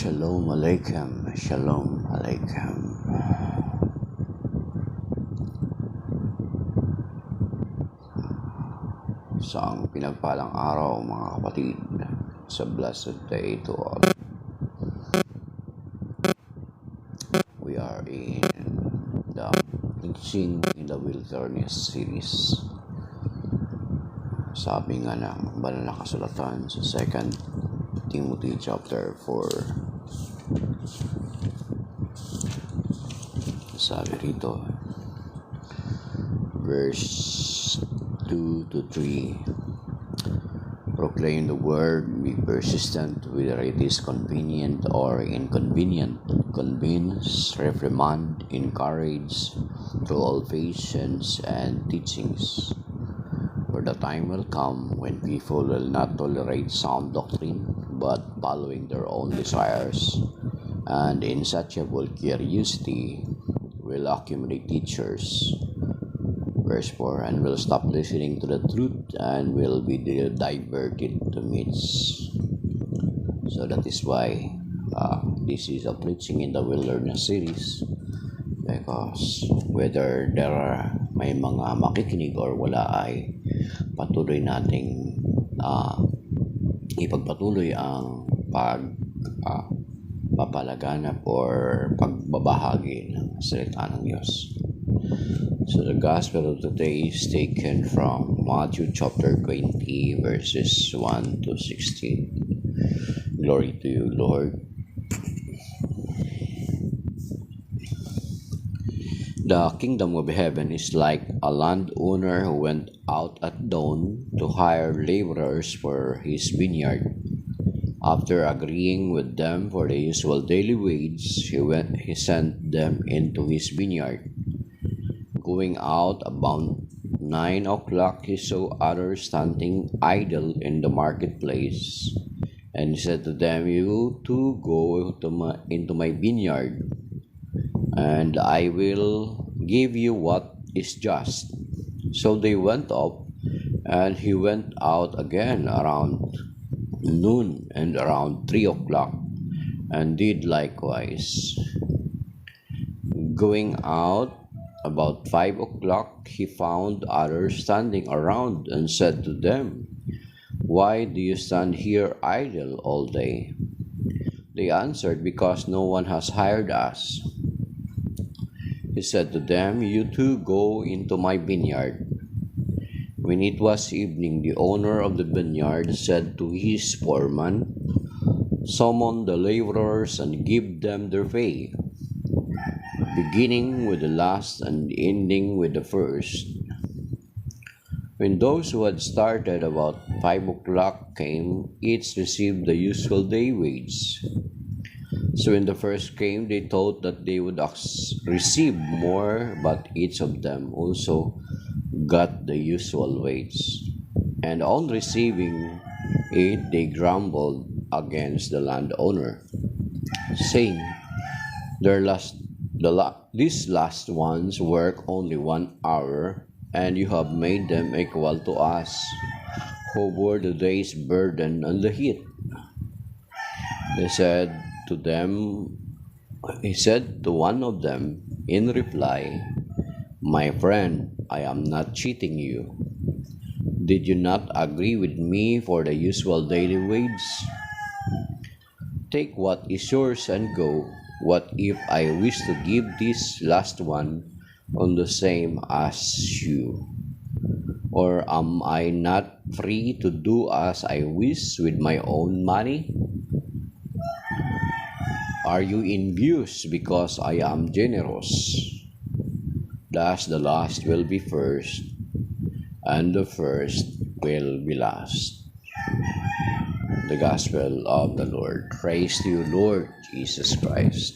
Shalom Alaikum, Shalom Alaikum. Isang pinagpalang araw mga kapatid, sa blessed day to all. We are in the Preaching in the Wilderness series. Sabi nga ng banal na kasulatan sa 2 Timothy chapter 4. Sabi rito, verse 2 to 3. Proclaim the word, be persistent, whether it is convenient or inconvenient. Convince, reprimand, encourage, through all patience and teachings. For the time will come when people will not tolerate sound doctrine, but following their own desires, and insatiable curiosity will accumulate teachers. Verse 4, and will stop listening to the truth and will be diverted to myths. So that is why this is a Preaching in the Wilderness series, because whether there are may mga makikinig or wala ay patuloy nating ipagpatuloy ang papalaganap or pagbabahagi ng salita ng Diyos. So the gospel of today is taken from Matthew chapter 20 verses 1 to 16. Glory to you, Lord. The kingdom of heaven is like a landowner who went out at dawn to hire laborers for his vineyard. After agreeing with them for the usual daily wage, he sent them into his vineyard. Going out about 9 o'clock, he saw others standing idle in the marketplace, and he said to them, "You too go into my vineyard, and I will give you what is just." So they went up, and he went out again around noon and around 3 o'clock, and did likewise. Going out about 5 o'clock, he found others standing around and said to them, "Why do you stand here idle all day?" They answered, "Because no one has hired us." He said to them, "You too go into my vineyard." When it was evening, the owner of the vineyard said to his foreman, "Summon the laborers and give them their pay, beginning with the last and ending with the first." When those who had started about 5 o'clock came, each received the usual day wage. So when the first came, they thought that they would receive more, but each of them also got the usual wage. And on receiving it, they grumbled against the landowner, saying, "These last ones work only 1 hour, and you have made them equal to us, who bore the day's burden and the heat." He said to one of them in reply, "My friend, I am not cheating you. Did you not agree with me for the usual daily wage? Take what is yours and go. What if I wish to give this last one on the same as you? Or am I not free to do as I wish with my own money? Are you envious because I am generous? Thus the last will be first, and the first will be last." The Gospel of the Lord. Praise to you, Lord Jesus Christ.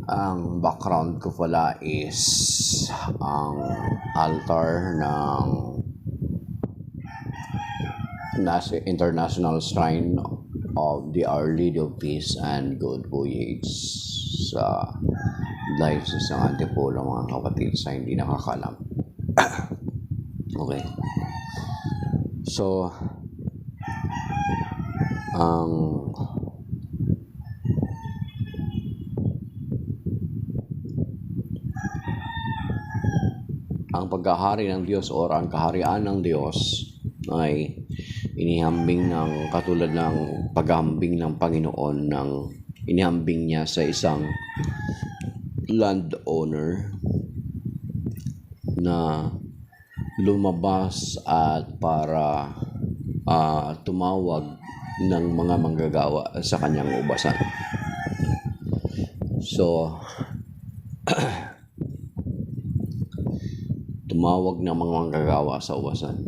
Ang background ko pala is ang altar ng International Shrine of the Our Lady of Peace and Good Voyage sa Diocese ng Antipolo, mga kapatid, sa hindi nakakalam. Okay. So, ang ang paghahari ng Diyos or ang kaharian ng Diyos ay inihambing ng katulad ng paghambing ng Panginoon ng inihambing niya sa isang landowner na lumabas at para tumawag ng mga manggagawa sa kanyang ubasan. So, tumawag ng mga manggagawa sa ubasan.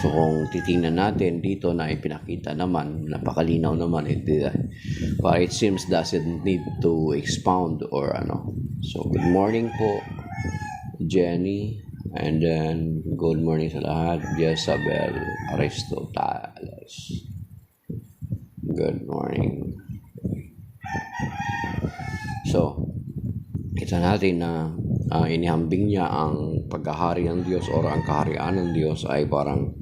So kung titingnan natin dito na ipinakita naman, napakalinaw naman but it seems doesn't need to expound or ano. So good morning po Jenny, and then good morning sa lahat. Jezabel Aristoteles, good morning. So kita natin na inihambing niya ang paghahari ng Diyos or ang kaharian ng Diyos ay parang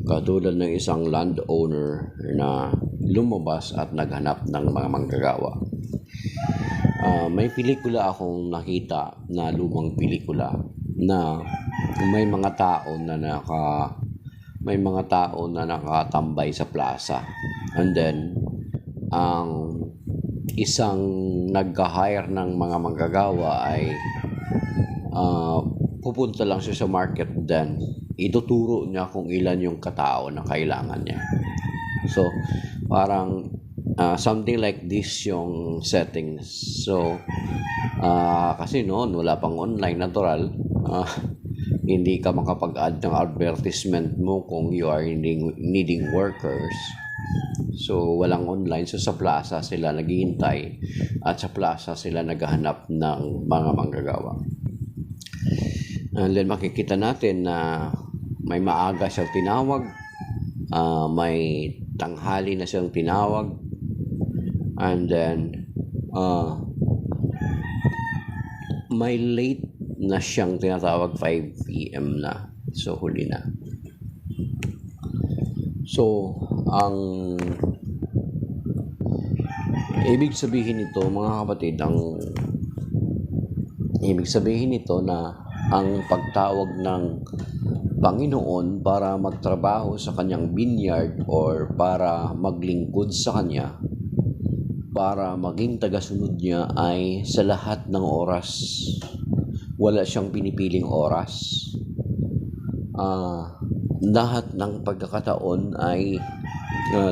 katulad ng isang landowner na lumabas at naghanap ng mga manggagawa. May pelikula akong nakita na lumang pelikula na may mga tao na nakatambay sa plaza, and then ang isang nag-hire ng mga manggagawa ay pupunta lang siya sa market, then ituturo niya kung ilan yung katao na kailangan niya. So parang something like this yung settings. So kasi noon wala pang online, natural, hindi ka makapag-add ng advertisement mo kung you are needing workers. So walang online, so sa plaza sila naghihintay at sa plaza sila naghahanap ng mga manggagawa. And then makikita natin na may maaga siyang tinawag, may tanghali na siyang tinawag, and then may late na siyang tinatawag, 5 p.m. na. So huli na. So ang ibig sabihin nito, mga kapatid, ibig sabihin nito na ang pagtawag ng Panginoon para magtrabaho sa kanyang vineyard or para maglingkod sa kanya, para maging tagasunod niya ay sa lahat ng oras. Wala siyang pinipiling oras. Lahat ng pagkakataon ay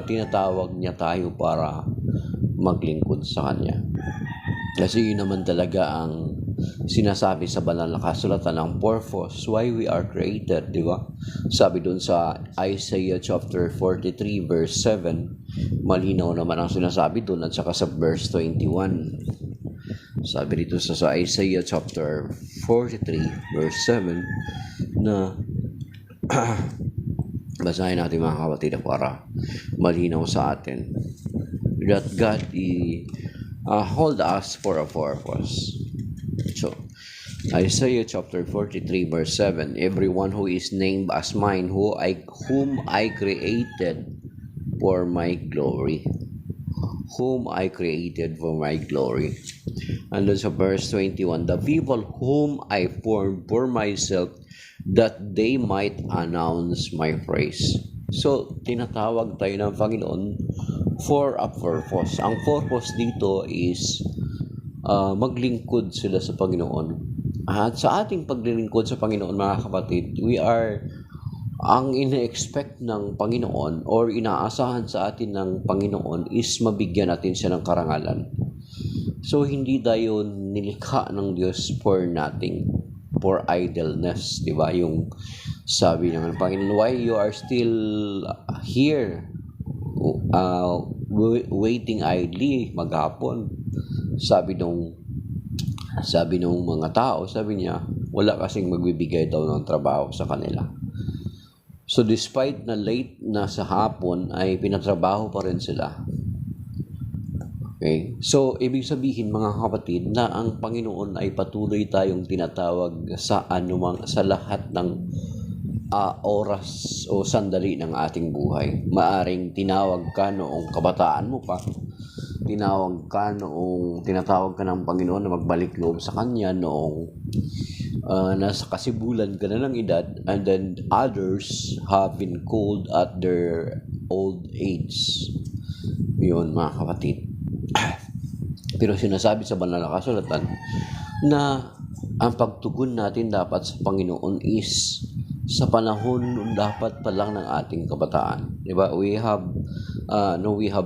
tinatawag niya tayo para maglingkod sa kanya. Kasi yun naman talaga ang sinasabi sa banal na kasulatan ng purpose why we are created, di ba? Sabi dun sa Isaiah chapter 43 verse 7, malinaw naman ang sinasabi dun, at saka sa verse 21. Sabi dito sa Isaiah chapter 43 verse 7 na basahin natin mga kapatid para malinaw sa atin that God hold us for a purpose. So, Isaiah chapter 43 verse 7, everyone who is named as mine, whom I created for my glory. Whom I created for my glory. And then sa verse 21, the people whom I formed for myself, that they might announce my praise. So, tinatawag tayo ng Panginoon for a purpose. Ang purpose dito is maglingkod sila sa Panginoon. At sa ating paglilingkod sa Panginoon, mga kapatid, ang ina-expect ng Panginoon or inaasahan sa atin ng Panginoon is mabigyan natin siya ng karangalan. So, hindi tayo nilikha ng Diyos for nothing, for idleness, di ba? Yung sabi ng Panginoon, why you are still here, waiting idly maghapon? Sabi nung mga tao, sabi niya, wala kasing magbibigay daw ng trabaho sa kanila. So despite na late na sa hapon, ay pinatrabaho pa rin sila. Okay? So ibig sabihin, mga kapatid, na ang Panginoon ay patuloy tayong tinatawag sa lahat ng oras o sandali ng ating buhay. Maaring tinawag ka noong kabataan mo pa. tinatawag ka ng Panginoon na magbalik loob sa Kanya noong nasa kasibulan ka na ng edad, and then others have been called at their old age. Yun, mga kapatid. Pero sinasabi sa banal na kasulatan na ang pagtugon natin dapat sa Panginoon is sa panahon dapat pa lang ng ating kabataan. Diba? We have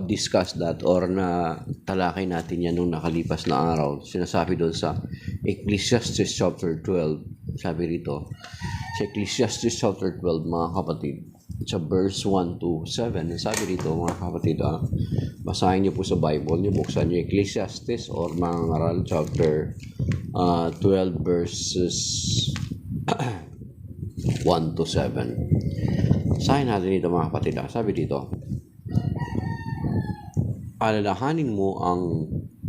discussed that, or na talakay natin yan nung nakalipas na araw. Sinasabi doon sa Ecclesiastes chapter 12. Sabi rito, sa Ecclesiastes chapter 12, mga kapatid, sa verse 1 to 7, sabi rito, mga kapatid, basahin niyo po sa Bible niyo, buksan niyo Ecclesiastes or mga ngaral chapter 12 verses 1 to 7. Basahin natin dito, mga kapatid. Sabi dito, alalahanin mo ang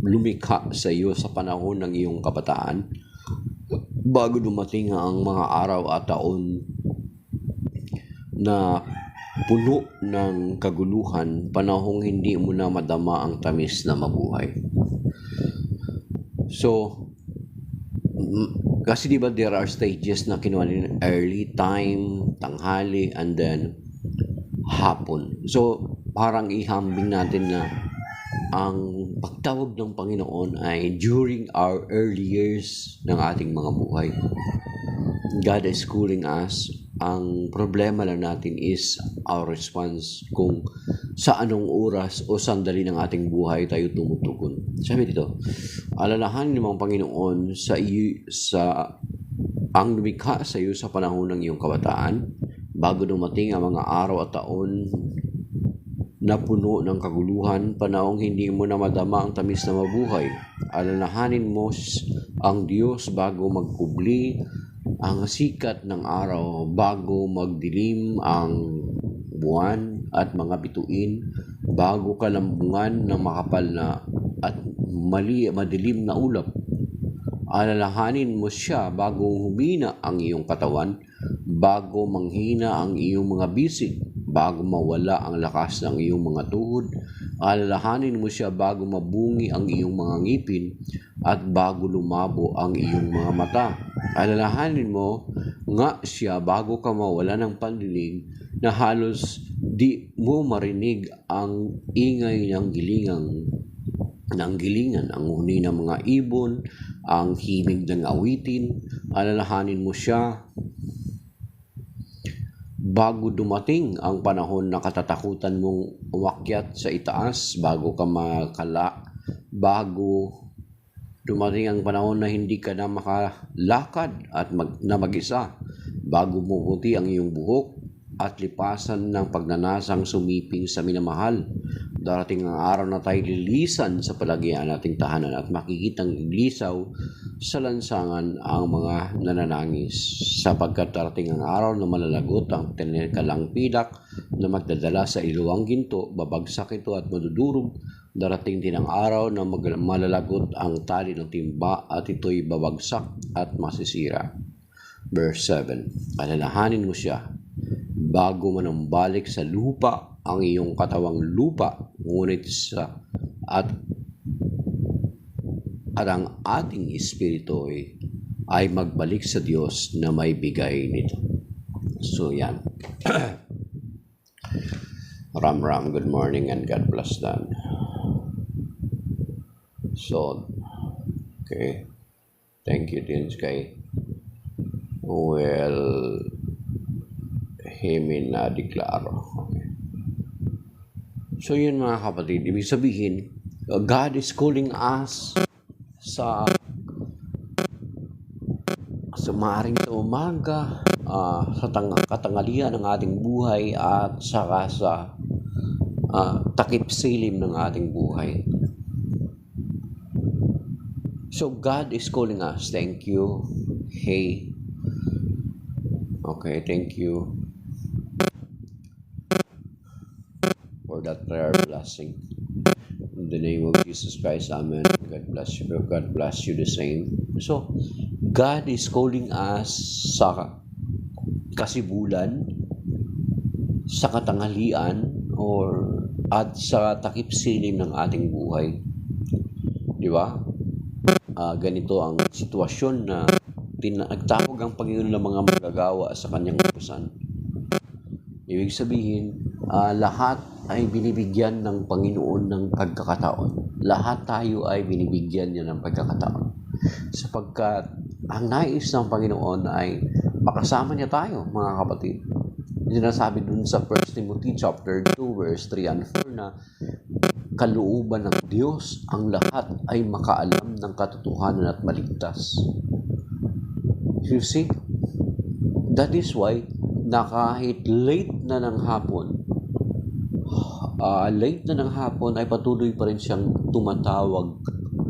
lumikha sa iyo sa panahon ng iyong kabataan, bago dumating ang mga araw at taon na puno ng kaguluhan, panahong hindi mo na madama ang tamis na mabuhay. So, kasi diba there are stages na kinuha nila, early time, tanghali, and then hapon. So, parang ihambing natin na ang pagtawag ng Panginoon ay during our early years ng ating mga buhay. God is calling us. Ang problema lang natin is our response, kung sa anong oras o sandali ng ating buhay tayo tumutugon. Sabi dito, alalahanin mo ang Panginoon sa ang lumikha sa iyo sa panahon ng iyong kabataan, bago dumating ang mga araw at taon na puno ng kaguluhan, panahong hindi mo na madama ang tamis na mabuhay. Alalahanin mo ang Diyos bago magkubli ang sikat ng araw, bago magdilim ang buwan at mga bituin, bago kalambungan ng makapal na at madilim na ulap. Alalahanin mo siya bago humina ang iyong katawan, bago manghina ang iyong mga bisig, bago mawala ang lakas ng iyong mga tuhod. Alalahanin mo siya bago mabungi ang iyong mga ngipin at bago lumabo ang iyong mga mata. Alalahanin mo nga siya bago ka mawala ng pandinig, na halos di mo marinig ang ingay ng gilingan, ang huni ng mga ibon, ang himig ng awitin. Alalahanin mo siya bago dumating ang panahon na katatakutan mong umakyat sa itaas, bago dumating ang panahon na hindi ka na makalakad at mag-isa, bago mumuti ang iyong buhok at lipasan ng pagnanasang sumiping sa minamahal. Darating ang araw na tayo lilisan sa palagyan nating tahanan at makikitang lisaw sa lansangan ang mga nananangis, sapagkat darating ang araw na malalagot ang tinikalang pilak na magdadala sa iluwang ginto, babagsak ito at madudurog. Darating din ang araw na malalagot ang tali ng timba at ito'y babagsak at masisira. Verse 7, alalahanin mo siya bago manumbalik sa lupa ang iyong katawang lupa, ngunit at ang ating espiritu ay magbalik sa Diyos na may bigay nito. So yan. Ram, good morning and God bless Dan. So, okay. Thank you din kay Himin na deklaro. Okay. So yun, mga kapatid, ibig sabihin, God is calling us sa maaring sa umaga, sa katanghalian ng ating buhay, at saka sa takip silim ng ating buhay. So God is calling us. Thank you. Hey. Okay, thank you for that prayer blessing. In the name of Jesus Christ, amen. God bless you. God bless you the same. So, God is calling us sa kasibulan, sa katanghalian, at sa takip silim ng ating buhay. Di ba? Ganito ang sitwasyon na nagtawag ang Panginoon ng mga manggagawa sa kanyang utusan. Ibig sabihin, lahat ay binibigyan ng Panginoon ng pagkakataon. Lahat tayo ay binibigyan niya ng pagkakataon. Sapagkat ang nais ng Panginoon ay makasama niya tayo, mga kapatid. Sinasabi dun sa 1 Timothy chapter 2 verse 3 and 4 na kalooban ng Diyos ang lahat ay makaalam ng katotohanan at maligtas. You see, that is why na kahit late na ng hapon ay patuloy pa rin siyang tumatawag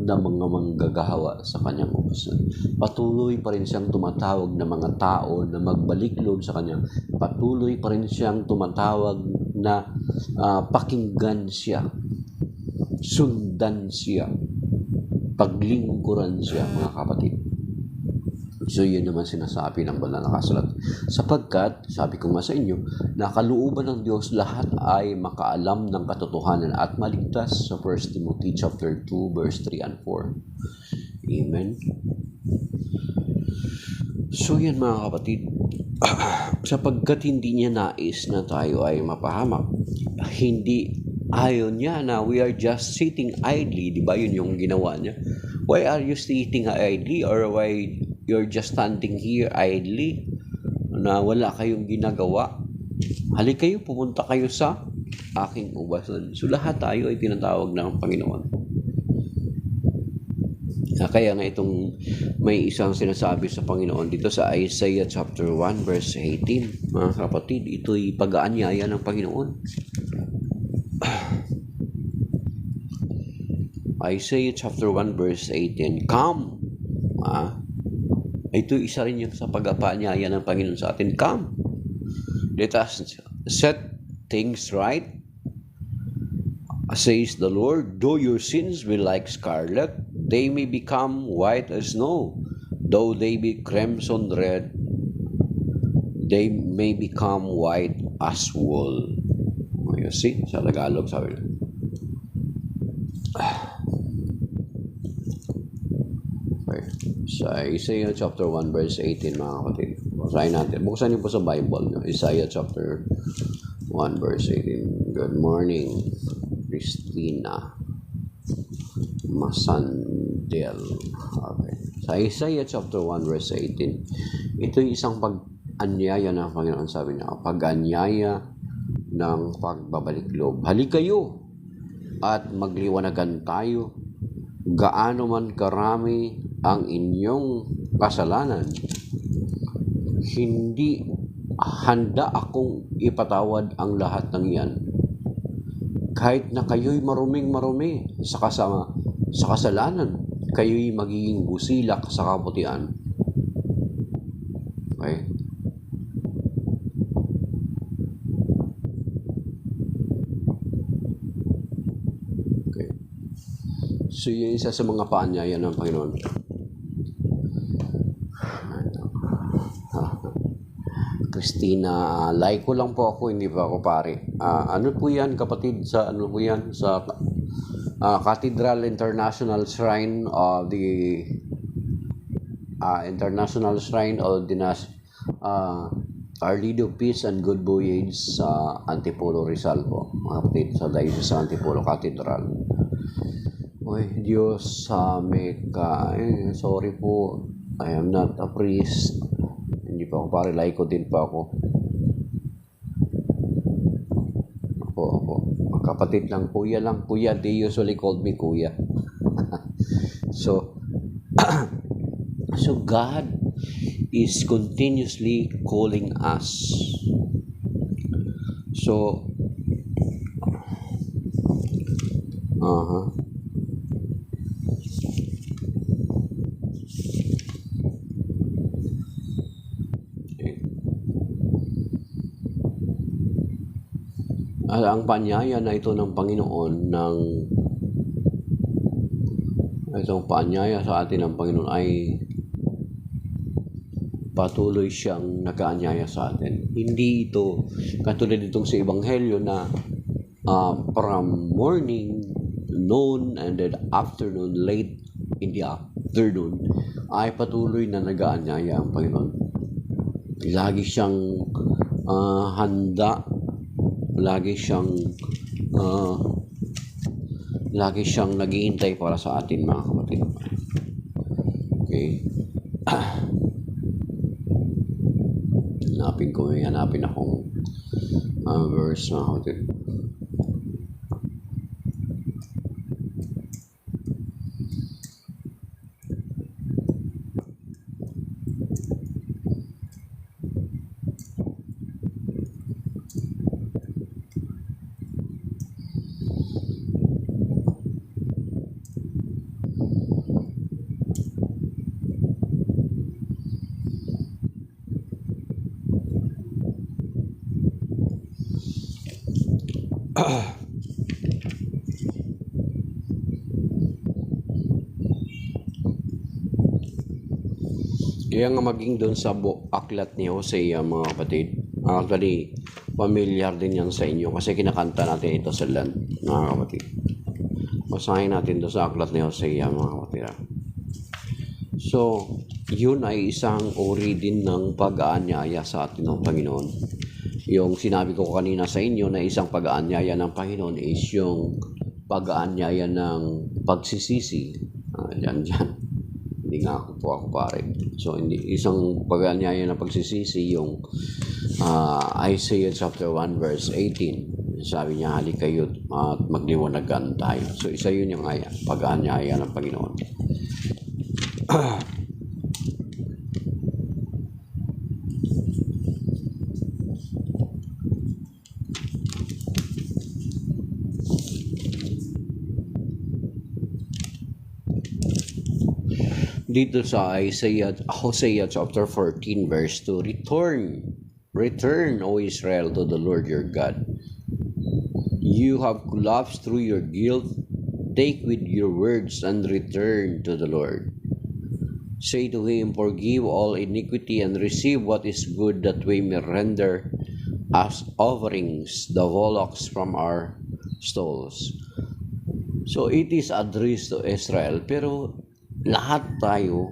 ng mga manggagawa sa kanyang utusan. Patuloy pa rin siyang tumatawag ng mga tao na magbalik loob sa kanya. Patuloy pa rin siyang tumatawag na pakinggan siya, sundan siya, paglingkuran siya, mga kapatid. So, yun naman sinasabi ng banal na kasulatan. Sapagkat, sabi ko nga sa inyo, nakalooban ng Diyos lahat ay makaalam ng katotohanan at maligtas sa 1 Timothy chapter 2, verse 3 and 4. Amen? So, yan mga kapatid. Sapagkat hindi niya nais na tayo ay mapahamak. Hindi ayaw niya na we are just sitting idly. Diba yun yung ginawa niya? Why are you sitting idly? Or why you're just standing here idly na wala kayong ginagawa? Halik kayo, pumunta kayo sa aking ubasan. So lahat tayo ay tinatawag ng Panginoon. Kaya nga itong may isang sinasabi sa Panginoon dito sa Isaiah chapter 1 verse 18. Mga kapatid, ito'y pag-aanyaya ng Panginoon. Isaiah chapter 1 verse 18. Come! Ito isa rin yung sa pag-aanyaya ng Panginoon sa atin. Come! Let us set things right. Says the Lord, though your sins be like scarlet, they may become white as snow. Though they be crimson red, they may become white as wool. You see? Sa Tagalog sabi na. Sa Isaiah chapter 1 verse 18, mga kapatid. Basahin natin. Buksan niyo po sa Bible niyo. Isaiah chapter 1 verse 18. Good morning, Christina Masandel. Okay. Sa Isaiah chapter 1 verse 18, ito yung isang pag-anyaya ng Panginoon. Sabi niya, pag-anyaya ng pagbabalik loob. Halik kayo at magliwanagan tayo. Gaano man karami ang inyong kasalanan, hindi handa akong ipatawad ang lahat ng iyan. Kahit na kayo'y maruming-marumi sa kasalanan, kayo'y magiging busilak sa kaputian. Okay? Okay. So, yun isa sa mga paanyaya ng Panginoon. Christina, like ko lang po ako, hindi pa ako pare. Ano po yan, kapatid, sa Cathedral International Shrine of the Our Lady of Peace and Good Voyage sa Antipolo, Rizal po. Mga kapatid, sa Diocese sa Antipolo Cathedral. Oy, Diyos sa sorry po, I am not a priest. Hindi pa ako pare, laiko din pa ako. Ako. Kapatid lang, kuya lang. Kuya, they usually called me kuya. So, so God is continuously calling us. So, ang paanyaya na ito ng Panginoon itong paanyaya sa atin ng Panginoon ay patuloy siyang nag-aanyaya sa atin. Hindi ito katulad itong sa Ebanghelyo na from morning, noon and then afternoon, late in the afternoon, ay patuloy na nag-aanyaya ang Panginoon. Lagi siyang handa, lagi siyang naghihintay para sa atin, mga kapatid. Okay. Hanapin akong verse, mga kapatid. Kaya nga maging doon sa aklat ni Hosea, mga kapatid, actually, familiar din yan sa inyo kasi kinakanta natin ito sa land, mga kapatid. Basahin natin doon sa aklat ni Hosea, mga kapatid. So, yun ay isang uri din ng pag-aanyaya sa atin ng Panginoon. Yung sinabi ko kanina sa inyo na isang pag-aanyaya ng Panginoon is yung pag-aanyaya ng pagsisisi. Diyan. Hindi nga ako pare. So, isang pag-aanyaya ng pagsisisi yung Isaiah chapter 1 verse 18. Sabi niya, halik kayo at magliwanagan tayo. So, isa yun yung pag-aanyaya ng Panginoon. Dito sa Hosea chapter 14 verse 2, Return, O Israel, to the Lord your God. You have collapsed through your guilt. Take with your words and return to the Lord. Say to him, forgive all iniquity and receive what is good, that we may render as offerings the bullocks from our stalls. So it is addressed to Israel, pero lahat tayo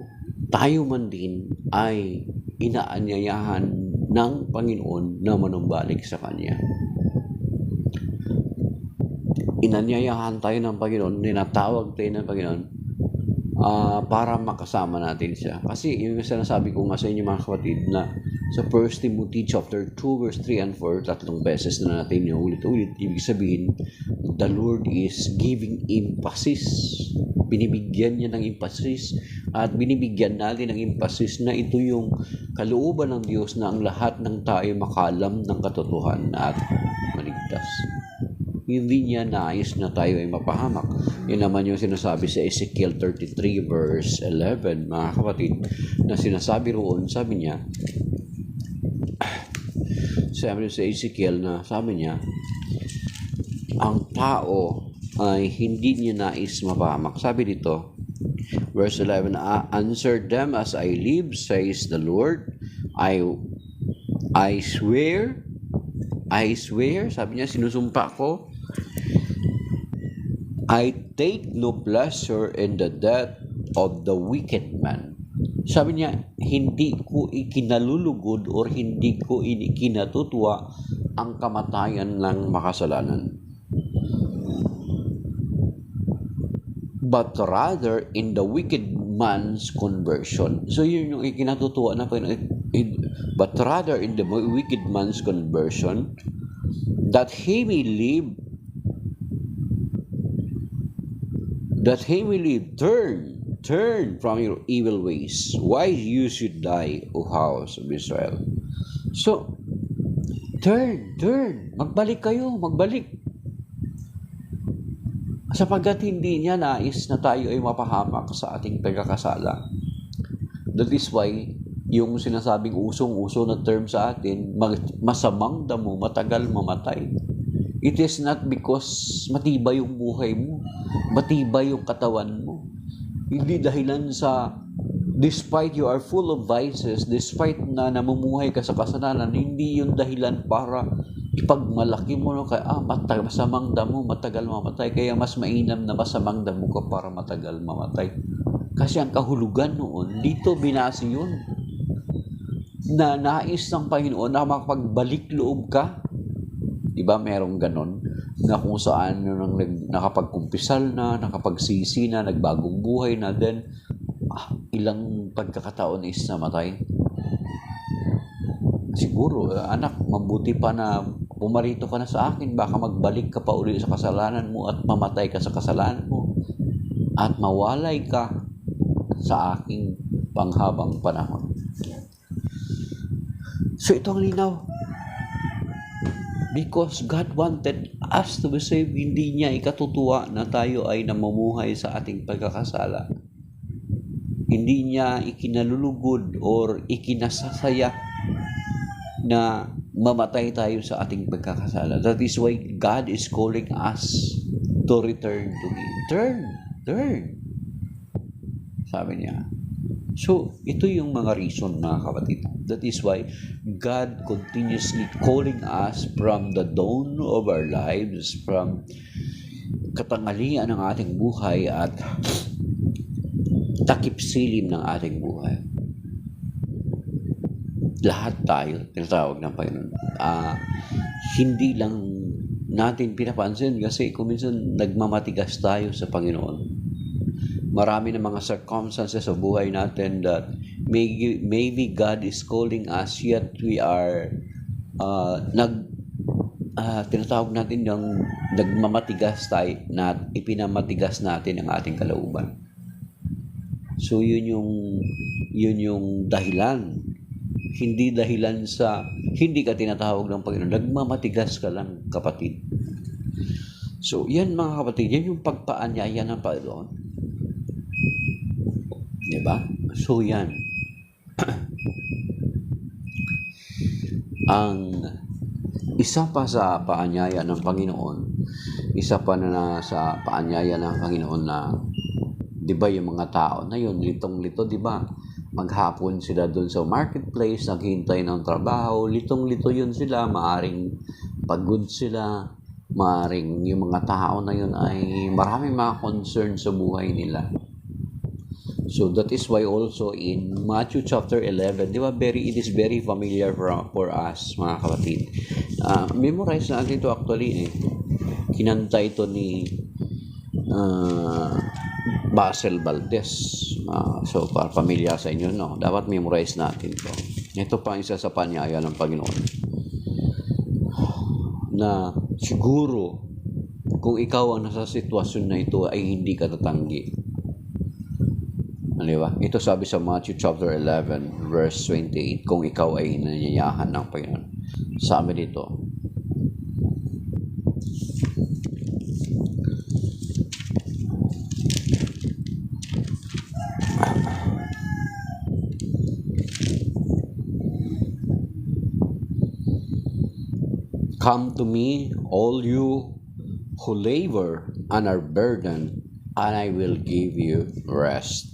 man din ay inaanyayahan ng Panginoon na manumbalik sa Kanya. Inanyayahan tayo ng Panginoon, ninatawag tayo ng Panginoon para makasama natin siya. Kasi yung sinasabi ko nga sa inyo, mga kapatid, na sa 1 Timothy chapter 2 verse 3 and 4, 3 beses na natin yung ulit-ulit. Ibig sabihin, the Lord is giving emphasis. Binibigyan niya ng emphasis at binibigyan natin ng emphasis na ito yung kalooban ng Diyos na ang lahat ng tayo makalam ng katotohanan at maligtas. Hindi niya nais na tayo ay mapahamak. Yan naman yung sinasabi sa Ezekiel 33 verse 11, mga kapatid, na sinasabi roon, sabi niya sa Ezekiel na sabi niya, ang tao ay hindi niya nais mapahamak. Sabi dito, verse 11, answer them as I live, says the Lord. I swear, sabi niya, sinusumpa ko, I take no pleasure in the death of the wicked man. Sabi niya, hindi ko ikinalulugod or hindi ko ikinatutuwa ang kamatayan ng makasalanan. But rather in the wicked man's conversion. So yun yung ikinatutuwa na but rather in the wicked man's conversion, that he may live, turn from your evil ways. Why you should die, O house of Israel? So, turn, magbalik kayo, sapagkat hindi niya nais na tayo ay mapahamak sa ating pagkakasala. That is why, yung sinasabing usong-uso na term sa atin, masamang damo, matagal mamatay. It is not because matibay yung buhay mo, matibay yung katawan mo. Hindi dahilan sa, despite you are full of vices, despite na namumuhay ka sa kasalanan, hindi yung dahilan para Pag malaki mo no, kaya masamang damo, matagal mamatay. Kaya mas mainam na masamang damo ka para matagal mamatay. Kasi ang kahulugan noon, dito binase yun. Na nais ng Panginoon na makapagbalik loob ka. Diba merong ganon? Na kung saan nakapagkumpisal na, nakapagsisi na, nagbagong buhay na, then ilang pagkakataon is namatay. Siguro, anak, mabuti pa na pumarito ka na sa akin, baka magbalik ka pa uli sa kasalanan mo at mamatay ka sa kasalanan mo at mawalay ka sa aking panghabang panahon. So ito ang linaw. Because God wanted us to be saved, hindi niya ikatutuwa na tayo ay namumuhay sa ating pagkakasala. Hindi niya ikinalulugod or ikinasasaya na mamatay tayo sa ating pagkakasala. That is why God is calling us to return to Him. Turn. Sabi niya. So, ito yung mga reason, mga kapatid. That is why God continuously calling us from the dawn of our lives, from katanghalian ng ating buhay at takip silim ng ating buhay. Lahat tayo, tinatawag ng Panginoon. Hindi lang natin pinapansin kasi kung minsan nagmamatigas tayo sa Panginoon. Marami na mga circumstances sa buhay natin that maybe God is calling us, yet we are tinatawag natin yung nagmamatigas tayo na ipinamatigas natin ang ating kalooban. So yun yung dahilan. Hindi dahilan sa hindi ka tinatawag ng Panginoon. Nagmamatigas ka lang, kapatid. So, yan mga kapatid, yan yung pagpaanyaya ng Panginoon. Diba? So, yan. Ang isa pa sa paanyaya ng Panginoon, isa pa na sa paanyaya ng Panginoon na, diba yung mga tao na yun, litong-lito, diba? Maghapon sila doon sa marketplace, naghihintay ng trabaho, litong-lito yun sila, maaring pagod sila, maaring yung mga tao na yun ay maraming mga concern sa buhay nila. So that is why also in Matthew chapter 11, di ba, it is very familiar for us, mga kapatid. Memorize natin ito actually. Kinanta ito ni Basil Valdez. So, para familiar sa inyo, no? Dapat memorize natin ito. Ito pa isa sa panyaya ng Panginoon. Na siguro, kung ikaw ang nasa sitwasyon na ito ay hindi ka tatanggi. Ano ba? Ito sabi sa Matthew chapter 11, verse 28, kung ikaw ay nanyayahan ng Panginoon. Sabi dito, "Come to me, all you who labor and are burdened, and I will give you rest.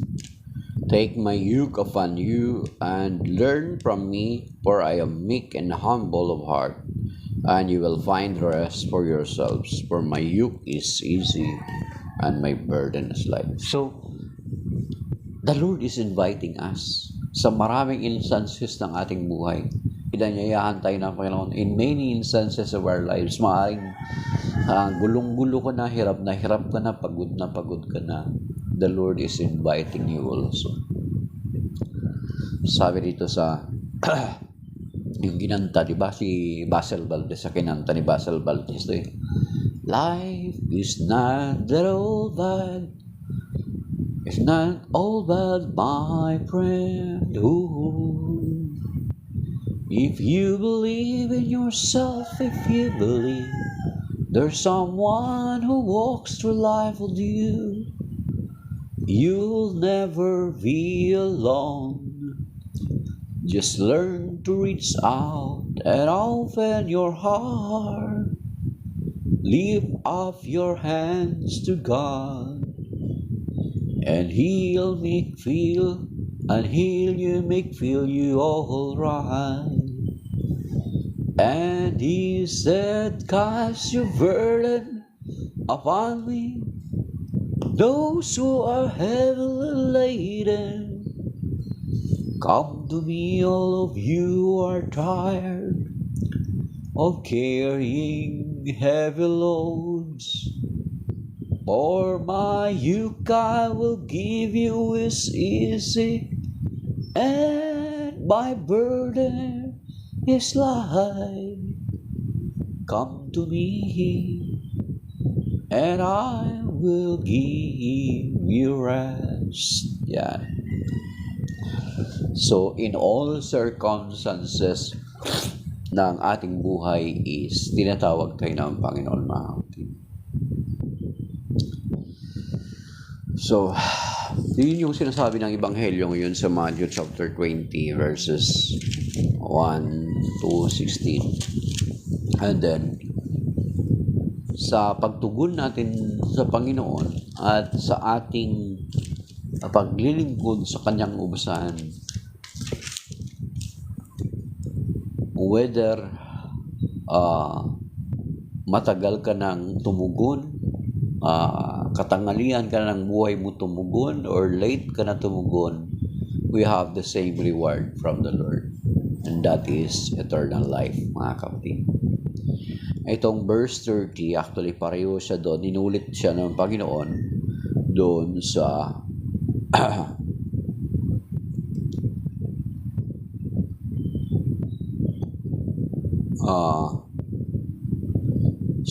Take my yoke upon you and learn from me, for I am meek and humble of heart, and you will find rest for yourselves. For my yoke is easy and my burden is light." So, the Lord is inviting us sa maraming instances ng ating buhay. Inanyayahan tayo ng Panginoon in many instances of our lives. Maaaring gulong-gulo ka na hirap ka na, pagod ka na. The Lord is inviting you also. Sabi dito sa yung kinanta, di ba, si Basil Valdez, sa kinanta ni Basil Valdez, ito "Life is not that all bad. It's not all bad, my friend. Ooh. If you believe in yourself, if you believe there's someone who walks through life with you, you'll never be alone. Just learn to reach out and open your heart. Lift up your hands to God, and He'll make feel and He'll make feel you all right. And he said, cast your burden upon me, those who are heavily laden. Come to me, all of you who are tired of carrying heavy loads. For my yoke I will give you is easy, and my burden is light. Come to me, and I will give you rest. Yan. So, in all circumstances ng ating buhay is tinatawag tayo ng Panginoon, mga kapatid. So, yun yung sinasabi ng Ebanghelyo ngayon sa Matthew chapter 20 verses 1 to 16. And then, sa pagtugon natin sa Panginoon at sa ating paglilingkod sa Kanyang ubasan, whether matagal ka nang tumugon, katangalian ka ng buhay mo tumugon, or late ka na tumugon, we have the same reward from the Lord. And that is eternal life, mga kapatid. Itong verse 30, actually pareho siya doon. Inulit siya ng Panginoon doon sa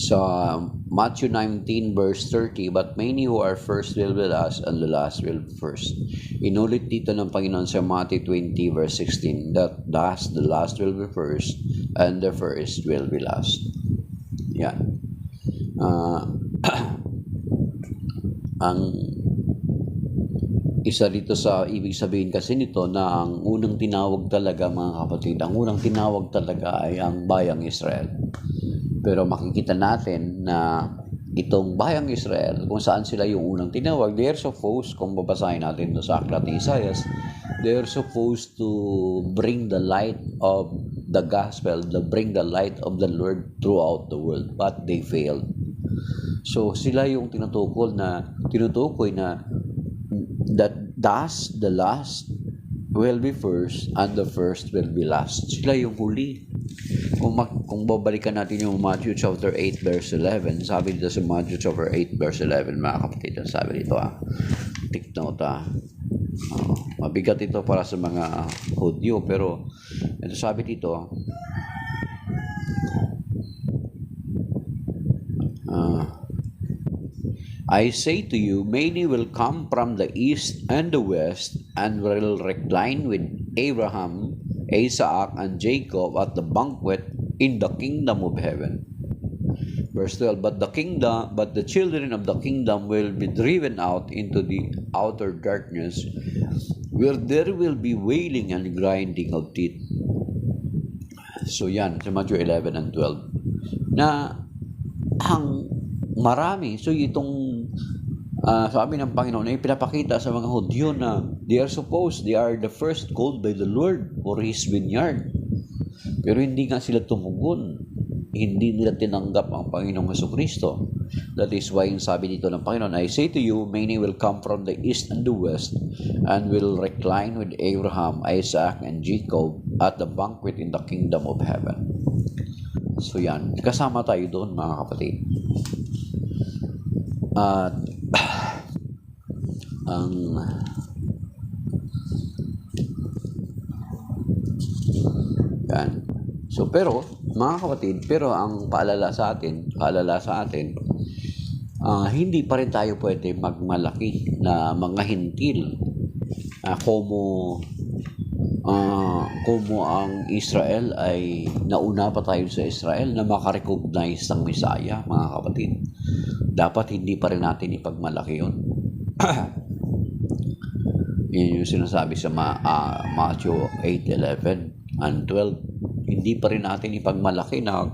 sa Matthew 19 verse 30, but many who are first will be last, and the last will be first. Inulit dito ng Panginoon sa Matthew 20 verse 16, that the last will be first, and the first will be last. Yan. Ang isa dito sa ibig sabihin kasi nito na ang unang tinawag talaga, mga kapatid, ang unang tinawag talaga ay ang bayang Israel. Pero makikita natin na itong bayang Israel, kung saan sila yung unang tinawag, they are supposed, kung babasahin natin ito sa Aklat ni Isaias, they are supposed to bring the light of the gospel, bring the light of the Lord throughout the world, but they failed. So sila yung tinutukoy na that the last will be first and the first will be last. Sila yung huli. Kung babalikan natin yung Matthew chapter 8 verse 11, sabi dito sa Matthew chapter 8 verse 11, mga kapatid, sabi dito, take note, mabigat ito para sa mga Hudyo, pero ito sabi dito, I say to you, many will come from the east and the west, and will recline with Abraham, Isaac, and Jacob at the banquet in the kingdom of heaven. Verse 12, but the children of the kingdom will be driven out into the outer darkness, where there will be wailing and grinding of teeth. So yan, sa Matthew 11 and 12. Na ang marami, so itong sabi ng Panginoon ay pinapakita sa mga Hudyo na they are the first called by the Lord for His vineyard. Pero hindi nga sila tumugon. Hindi nila tinanggap ang Panginoong Jesucristo. That is why yung sabi dito ng Panginoon, I say to you, many will come from the east and the west, and will recline with Abraham, Isaac, and Jacob at the banquet in the kingdom of heaven. So yan, kasama tayo doon, mga kapatid. At yan. So pero mga kapatid, ang paalala sa atin, hindi pa rin tayo pwede magmalaki na mga hintil, como ang Israel ay nauna pa tayo sa Israel na makarecognize ng Messiah, mga kapatid. Dapat hindi pa rin natin ipagmalaki yun. Yun yung sinasabi sa Matthew 8:11 and 12. Hindi pa rin natin ipagmalaki na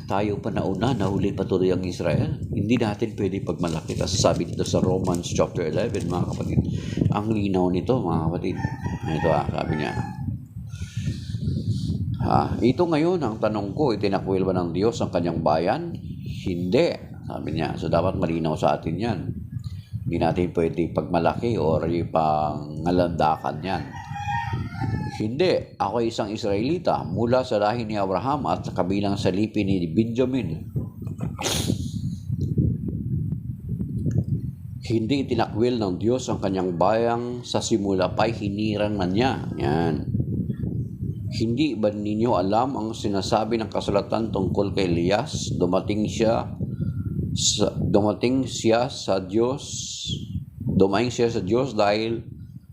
tayo pa nauna, nahuli pa tuloy ang Israel. Hindi natin pwede ipagmalaki. Kasi sabi dito sa Romans chapter 11, mga kapatid, ang linaw nito, mga kapatid. Ito sabi niya, Ito ngayon ang tanong ko, itinakwil ba ng Diyos ang kanyang bayan? Hindi, sabi niya. So dapat malinaw sa atin yan. Hindi natin pwede pagmalaki o pangalandakan yan. Hindi, ako ay isang Israelita mula sa lahi ni Abraham at kabilang sa lipi ni Benjamin. Hindi itinakwil ng Diyos ang kanyang bayang sa simula pa'y hinirang na niya. Yan. Hindi ba ninyo alam ang sinasabi ng kasulatan tungkol kay Elias? Dumating siya sa Diyos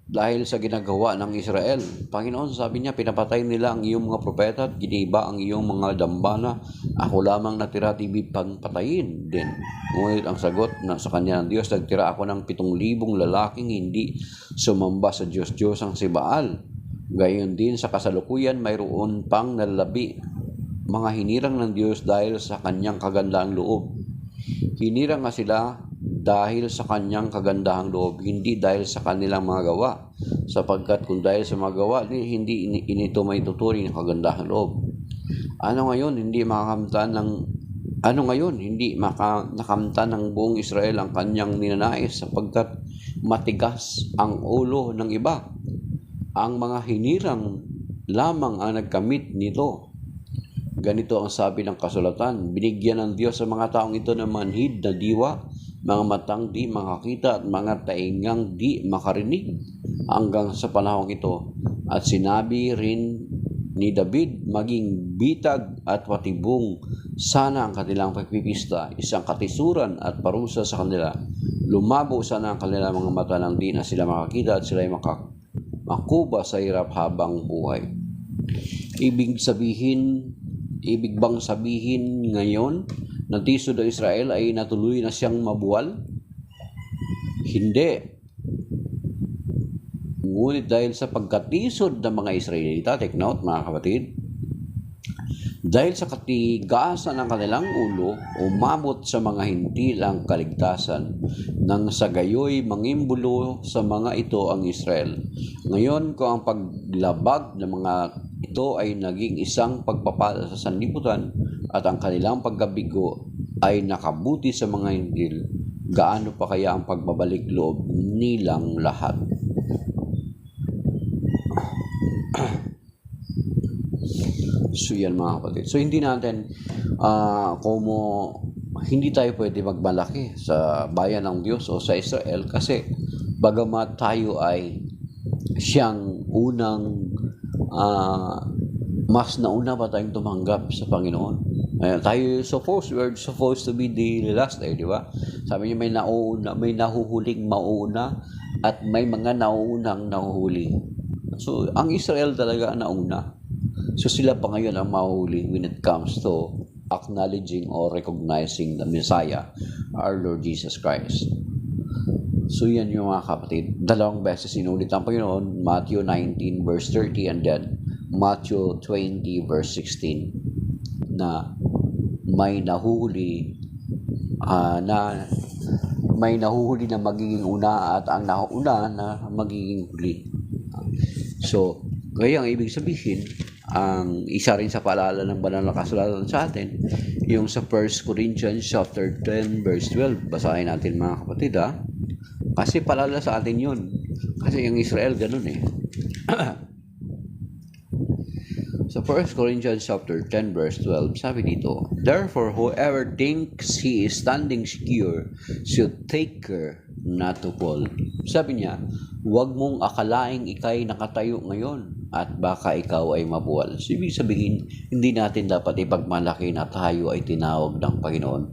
dahil sa ginagawa ng Israel. Panginoon, sabi niya, pinapatay nila ang iyong mga propeta at giniba ang iyong mga dambana. Ako lamang natira at ibig pang patayin din. Ngunit ang sagot na sa kanya ng Diyos, nagtira ako ng 7,000 lalaking hindi sumamba sa Diyos ang si Baal. Gayon din sa kasalukuyan, mayroon pang nalalabi mga hinirang ng Diyos dahil sa kanyang kagandahang loob. Hinirang nga sila dahil sa kanyang kagandahang loob, hindi dahil sa kanilang mga gawa. Sapagkat kung dahil sa mga gawa, hindi inito may tuturing ng kagandahang loob. Ano ngayon, hindi nakamtan ng buong Israel ang kanyang ninanais sapagkat matigas ang ulo ng iba. Ang mga hinirang lamang ang nagkamit nito. Ganito ang sabi ng kasulatan, binigyan ng Diyos sa mga taong ito ng manhid na diwa, mga matang di makakita at mga taingang di makarinig hanggang sa panahong ito. At sinabi rin ni David, maging bitag at patibong sana ang kanilang pagpipista, isang katisuran at parusa sa kanila. Lumabo sana ang kanilang mga mata nang di na sila makakita at sila ay makuba sa hirap habang buhay. Ibig bang sabihin ngayon na tisod ng Israel ay natuloy na siyang mabuwal? Hindi. Ngunit dahil sa pagkatisod ng mga Israelita, take note mga kapatid, dahil sa katigasan ng kanilang ulo, umabot sa mga hintil ang kaligtasan, nang sa gayoy mangimbulo sa mga ito ang Israel. Ngayon kung ang paglabag ng mga ito ay naging isang pagpapala sa sanlibutan at ang kanilang pagkabigo ay nakabuti sa mga hintil, gaano pa kaya ang pagbabalik loob nilang lahat? So yan mga kapatid. So hindi natin hindi tayo pwede magmalaki sa bayan ng Diyos o sa Israel kasi bagamat tayo ay siyang unang mas nauna pa tayong tumanggap sa Panginoon. We're supposed to be the last di ba? Sabi niya may nahuhuling mauuna at may mga nauunang nahuhuli. So ang Israel talaga nauna. So sila pa ngayon ang mahuhuli when it comes to acknowledging or recognizing the Messiah, our Lord Jesus Christ. So yan yung mga kapatid. Dalawang beses inulit ang Panginoon, Matthew 19 verse 30 and then Matthew 20 verse 16 na may nahuhuli na magiging una at ang nauna na magiging huli. So, kaya ang ibig sabihin, ang isa rin sa paalala ng banal na kasulatan sa atin, yung sa 1 Corinthians chapter 10 verse 12. Basahin natin mga kapatid kasi paalala sa atin yun. Kasi yung Israel ganun Sa 1 Corinthians chapter 10 verse 12, sabi dito, therefore whoever thinks he is standing secure should take care not to fall. Sabi niya, huwag mong akalaing ikay nakatayo ngayon at baka ikaw ay mabuwal. So, ibig sabihin, hindi natin dapat ipagmalaki na tayo ay tinawag ng Panginoon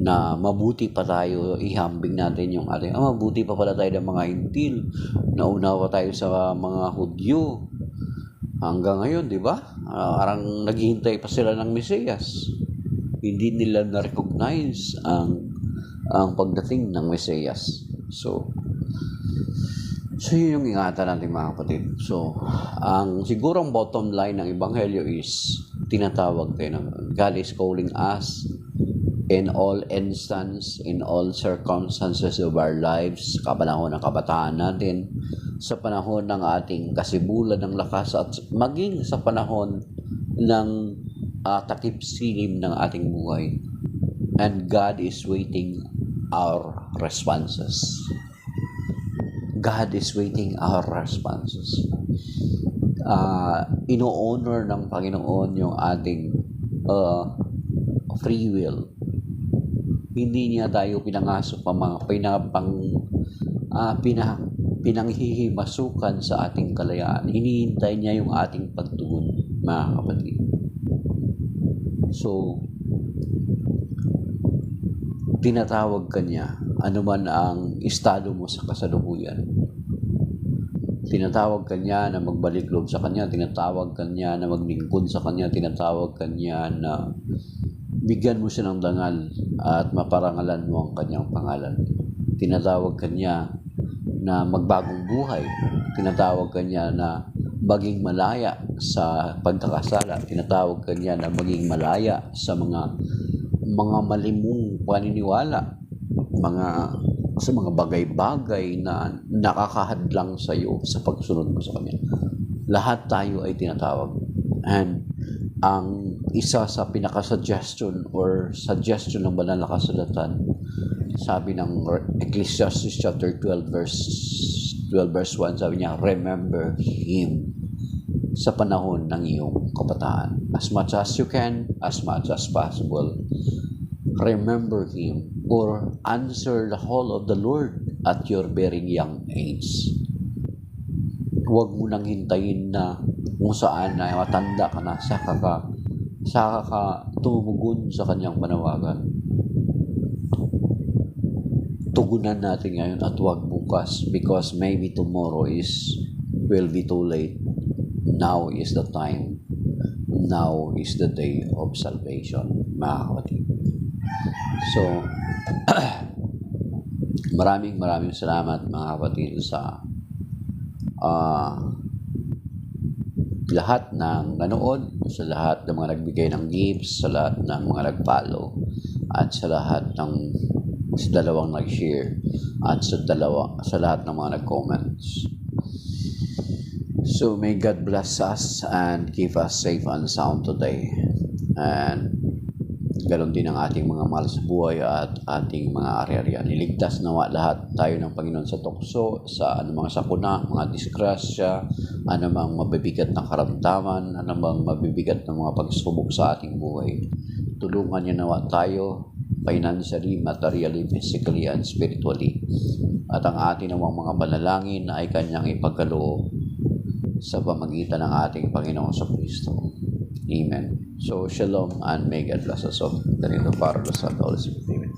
na mabuti pa tayo, ihambing natin yung ating, mabuti pa pala tayo ng mga hintil, nauna pa tayo sa mga Hudyo. Hanggang ngayon, di ba? Parang naghihintay pa sila ng Mesiyas. Hindi nila na-recognize ang pagdating ng Mesiyas. So yun yung ingatan natin mga kapatid. So, siguro ang bottom line ng Ebanghelyo is tinatawag tayo na God is calling us in all instances, in all circumstances of our lives, sa panahon ng kabataan natin, sa panahon ng ating kasibulan ng lakas at maging sa panahon ng takip silim ng ating buhay. And God is waiting our responses. God is waiting our responses. Ino-honor ng Panginoon yung ating free will. Hindi niya tayo pinangaso pa mga pinanghihimasukan sa ating kalayaan. Hinihintay niya yung ating pagtugon, mga kapatid. So, tinatawag ka niya, anuman ang estado mo sa kasalukuyan. Tinatawag ka niya na magbalik loob sa kanya, tinatawag ka niya na maglingkod sa kanya, tinatawag ka niya na bigyan mo siya ng dangal at maparangalan mo ang kanyang pangalan. Tinatawag ka niya na magbagong buhay. Tinatawag ka niya na maging malaya sa pagkakasala. Tinatawag ka niya na maging malaya sa mga malimong paniniwala, sa mga bagay-bagay na nakakahadlang sa iyo sa pagsunod mo sa Kanya. Lahat tayo ay tinatawag. And ang isa sa pinaka-suggestion ng banal na kasulatan, sabi ng Ecclesiastes chapter 12 verse 1, sabi niya, remember Him sa panahon ng iyong kabataan. As much as you can, as much as possible, remember Him or answer the call of the Lord at your very young age. Huwag mo nang hintayin na kung saan na matanda ka na, saka ka tumugon sa kanyang panawagan. Tugunan natin ngayon at huwag bukas, because maybe tomorrow will be too late. Now is the time. Now is the day of salvation, mga kapatid. So, maraming salamat, mga kapatid, sa lahat ng nanood, sa lahat ng mga nagbigay ng gifts, sa lahat ng mga nag-follow, at sa lahat ng dalawang nag-share, at sa lahat ng mga nag-comments. So may God bless us and keep us safe and sound today. And ganoon din ang ating mga mahal sa buhay at ating mga ari-arian. Iligtas nawa lahat tayo ng Panginoon sa tukso, sa anumang sakuna, mga disgrasya, anumang mabibigat na karamdaman, anumang mabibigat na mga pagsubok sa ating buhay. Tulungan niya nawa tayo financially, materially, physically, and spiritually. At ang ating namang mga panalangin ay kanyang ipagkaloob sa pamagitan ng ating Panginoon sa Kristo. Amen. So, shalom and may God bless us all. In the name of the Father, the Son, and the Holy Spirit. Amen.